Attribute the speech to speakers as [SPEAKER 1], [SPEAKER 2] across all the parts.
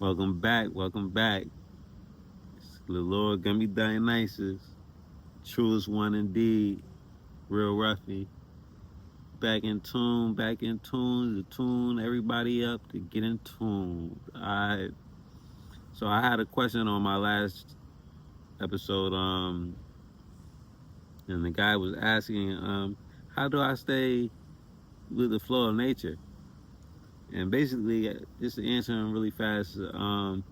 [SPEAKER 1] Welcome back. Welcome back. It's the Lord Gummy Dionysus, truest one indeed, real roughy. Back in tune, to tune everybody up to get in tune. So I had a question on my last episode, and the guy was asking, how do I stay with the flow of nature? And basically, just to answer him really fast, you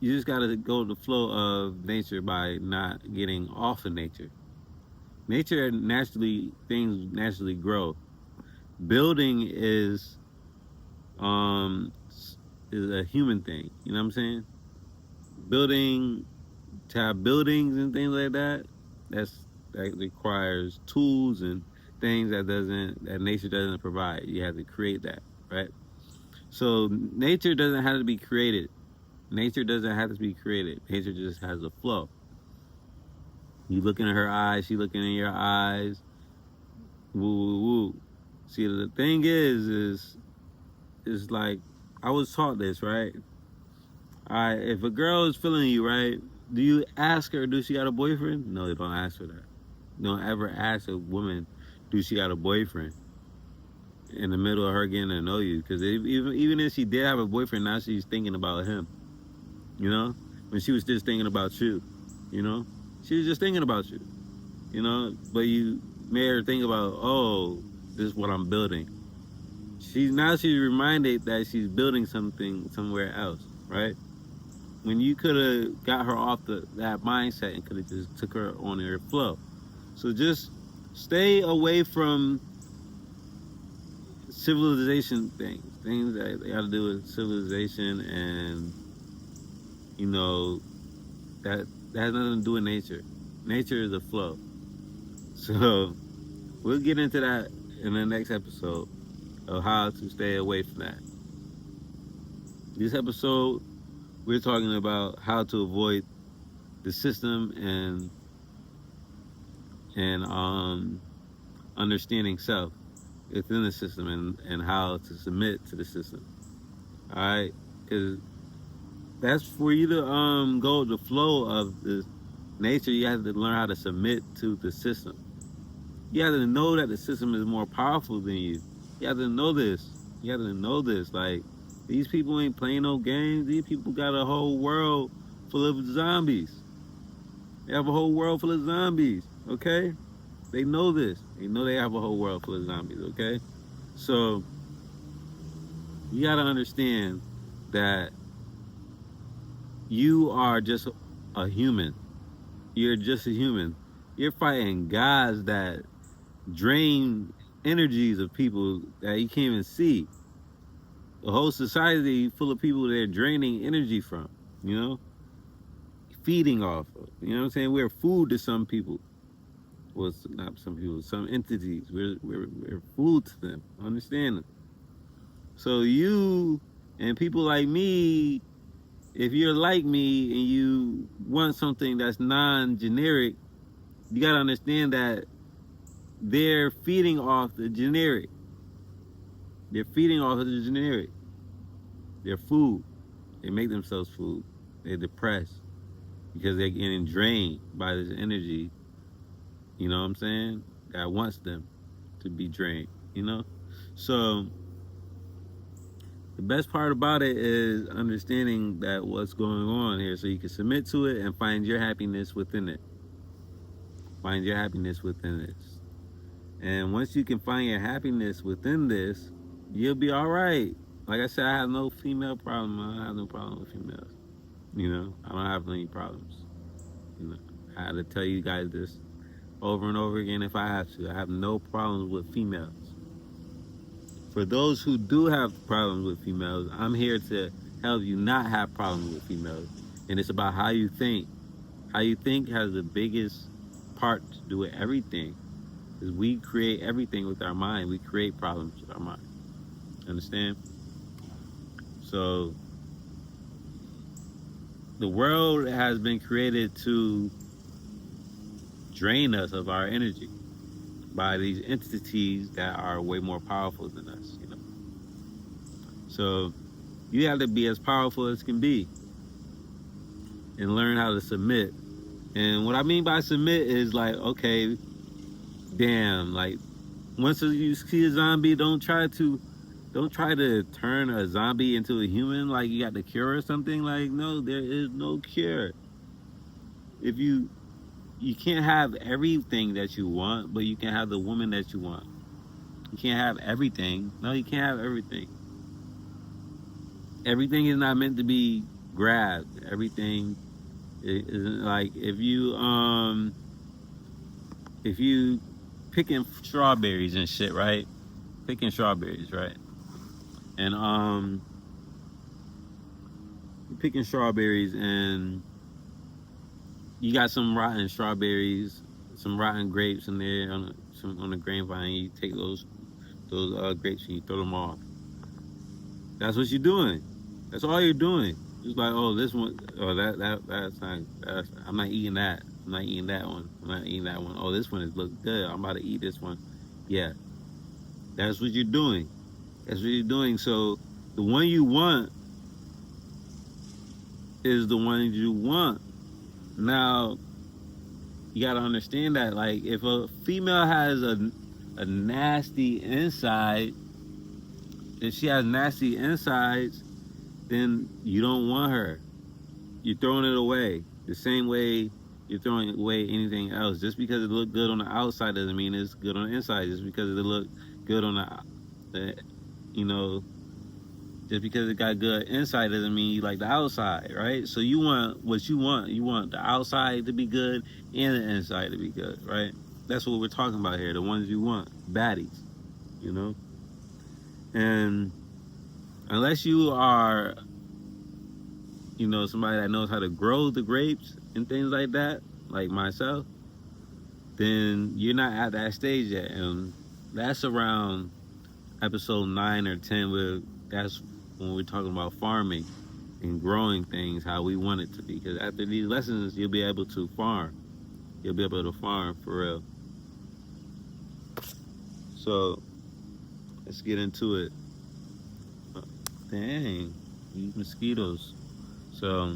[SPEAKER 1] just gotta go with the flow of nature by not getting off of nature. Nature naturally, things naturally grow. Building um is a human thing. You know what I'm saying? Building to have buildings and things like that. That requires tools and things that nature doesn't provide. You have to create that, right? So nature doesn't have to be created. Nature doesn't have to be created. Nature just has a flow. You looking in her eyes, she looking in your eyes. Woo woo woo. See, the thing is like I was taught this, right? All right, if a girl is feeling you, right, do you ask her, do she got a boyfriend? No, you don't ask her that. You don't ever ask a woman, do she got a boyfriend? In the middle of her getting to know you, because even if she did have a boyfriend, now she's thinking about him. You know, when she was just thinking about you. You know, she was just thinking about you. You know, but you made her think about, oh, this is what I'm building. She's reminded that she's building something somewhere else, right? When you could have got her off that mindset and could have just took her on her flow. So just stay away from civilization things that they got to do with civilization, and you know that has nothing to do with nature. Nature is a flow. So we'll get into that in the next episode of how to stay away from that. This episode, we're talking about how to avoid the system and understanding self within the system and how to submit to the system. All right, because that's for you to go with the flow of the nature. You have to learn how to submit to the system. You have to know that the system is more powerful than you. You have to know this. You have to know this. Like, these people ain't playing no games. These people got a whole world full of zombies. They have a whole world full of zombies. Okay? They know this. They know they have a whole world full of zombies. Okay? So you got to understand that you are just a human. You're just a human. You're fighting gods that drain energies of people that you can't even see. The whole society full of people they're draining energy from, you know, feeding off of. You know what I'm saying? We're food to some people. Well, not some people, some entities. We're food to them. Understand it? So you and people like me, if you're like me and you want something that's non-generic, you gotta understand that they're feeding off the generic. They're feeding off of the generic. They're food. They make themselves food. They're depressed because they're getting drained by this energy. You know what I'm saying? God wants them to be drained. You know, so the best part about it is understanding that what's going on here, so you can submit to it and find your happiness within it. Find your happiness within this. And once you can find your happiness within this, you'll be all right. Like I said, I have no female problem. I have no problem with females. You know, I don't have any problems. You know, I had to tell you guys this over and over again if I have to. I have no problems with females. For those who do have problems with females, I'm here to help you not have problems with females. And it's about how you think. How you think has the biggest part to do with everything. Because we create everything with our mind. We create problems with our mind. Understand? So the world has been created to drain us of our energy by these entities that are way more powerful than us, you know. So You have to be as powerful as can be and learn how to submit. And what I mean by submit is like, okay, damn, like once you see a zombie, don't try to turn a zombie into a human like you got the cure or something. Like, no, there is no cure. If you can't have everything that you want, but you can have the woman that you want. You can't have everything. No, you can't have everything. Everything is not meant to be grabbed. Everything isn't like if you picking strawberries and shit, right? Picking strawberries, right? And picking strawberries and you got some rotten strawberries, some rotten grapes in there on the grapevine. You take those grapes and you throw them off. That's what you're doing. That's all you're doing. It's like, oh, this one, oh, I'm not eating that. I'm not eating that one. I'm not eating that one. Oh, this one is look good. I'm about to eat this one. Yeah, that's what you're doing. That's what you're doing. So the one you want is the one you want. Now, you gotta understand that, like, if a female has a nasty inside, if she has nasty insides, then you don't want her. You're throwing it away. The same way you're throwing away anything else. Just because it look good on the outside doesn't mean it's good on the inside. Just because it look good on the you know, just because it got good inside doesn't mean you like the outside, right? So you want what you want. You want the outside to be good and the inside to be good, right? That's what we're talking about here. The ones you want, baddies, you know. And unless you are, somebody that knows how to grow the grapes and things like that, like myself, then you're not at that stage yet. And that's around episode 9 or 10, where that's when we're talking about farming and growing things how we want it to be. Because after these lessons, you'll be able to farm. You'll be able to farm for real. So let's get into it. Dang, these mosquitoes. So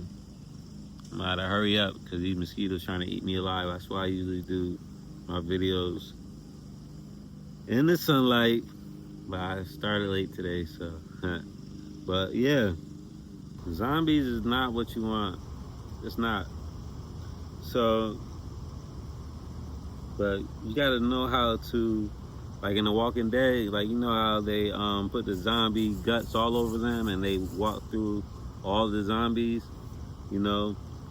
[SPEAKER 1] I'm gonna hurry up because these mosquitoes trying to eat me alive. That's why I usually do my videos in the sunlight. But I started late today, so. But yeah, zombies is not what you want. It's not. So, but you gotta know how to, like in The Walking Dead, like you know how they put the zombie guts all over them and they walk through all the zombies.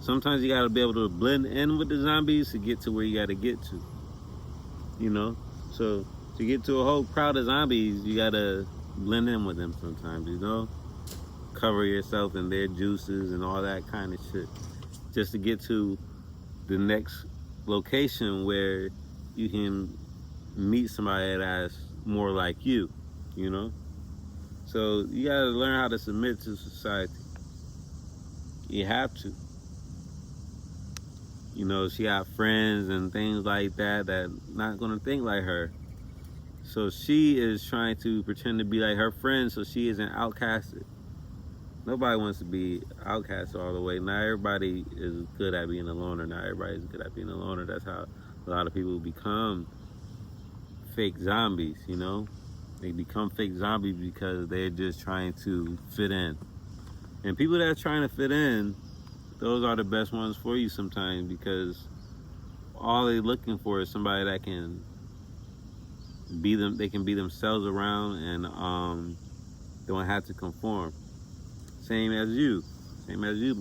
[SPEAKER 1] Sometimes you gotta be able to blend in with the zombies to get to where you gotta get to. So to get to a whole crowd of zombies, you gotta blend in with them sometimes. Cover yourself in their juices and all that kind of shit, just to get to the next location where you can meet somebody that's more like you. So you gotta learn how to submit to society. You have to. She got friends and things like that not gonna think like her. So she is trying to pretend to be like her friend so she isn't outcasted. Nobody wants to be outcast all the way. Not everybody is good at being a loner. Not everybody is good at being a loner. That's how a lot of people become fake zombies, They become fake zombies because they're just trying to fit in. And people that are trying to fit in, those are the best ones for you sometimes, because all they're looking for is somebody that can be them. They can be themselves around and don't have to conform. Same as you,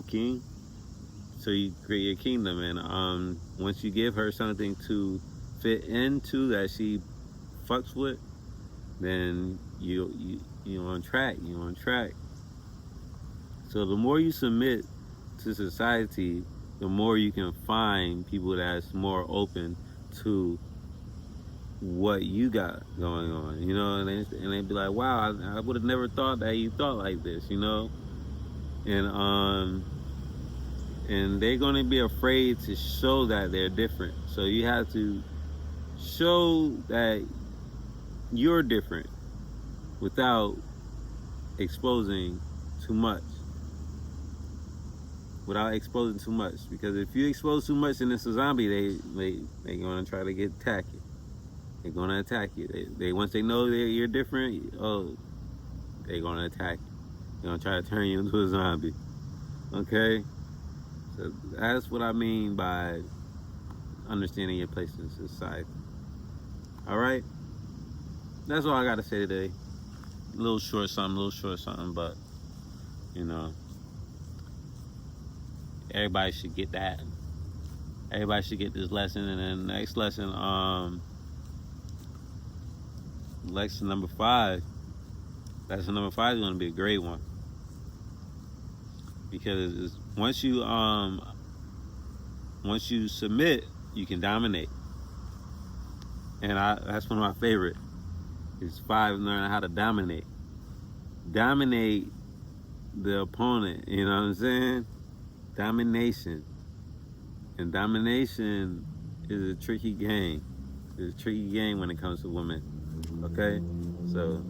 [SPEAKER 1] king. So you create your kingdom, and once you give her something to fit into that she fucks with, then you on track. You on track. So the more you submit to society, the more you can find people that's more open to what you got going on, and they be like, wow, I would have never thought that you thought like this, and they're going to be afraid to show that they're different. So you have to show that you're different without exposing too much, without exposing too much. Because if you expose too much and it's a zombie, they gonna try to get tacky. They're gonna attack you. They once they know that you're different, oh, they're gonna attack you. They're gonna try to turn you into a zombie. Okay? So that's what I mean by understanding your place in society. Alright? That's all I gotta say today. A little short something, but you know, everybody should get that. Everybody should get this lesson. And then the next lesson, lesson number 5. Lesson number 5 is gonna be a great one. Because once you submit, you can dominate. And that's one of my favorite. Is 5, learn how to dominate. Dominate the opponent, you know what I'm saying? Domination. And domination is a tricky game. It's a tricky game when it comes to women. Okay? So,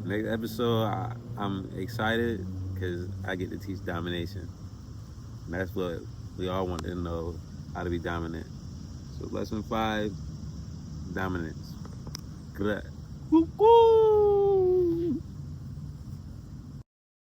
[SPEAKER 1] next episode, I'm excited because I get to teach domination. And that's what we all want to know, how to be dominant. So, lesson 5, dominance. Good. Woo-woo!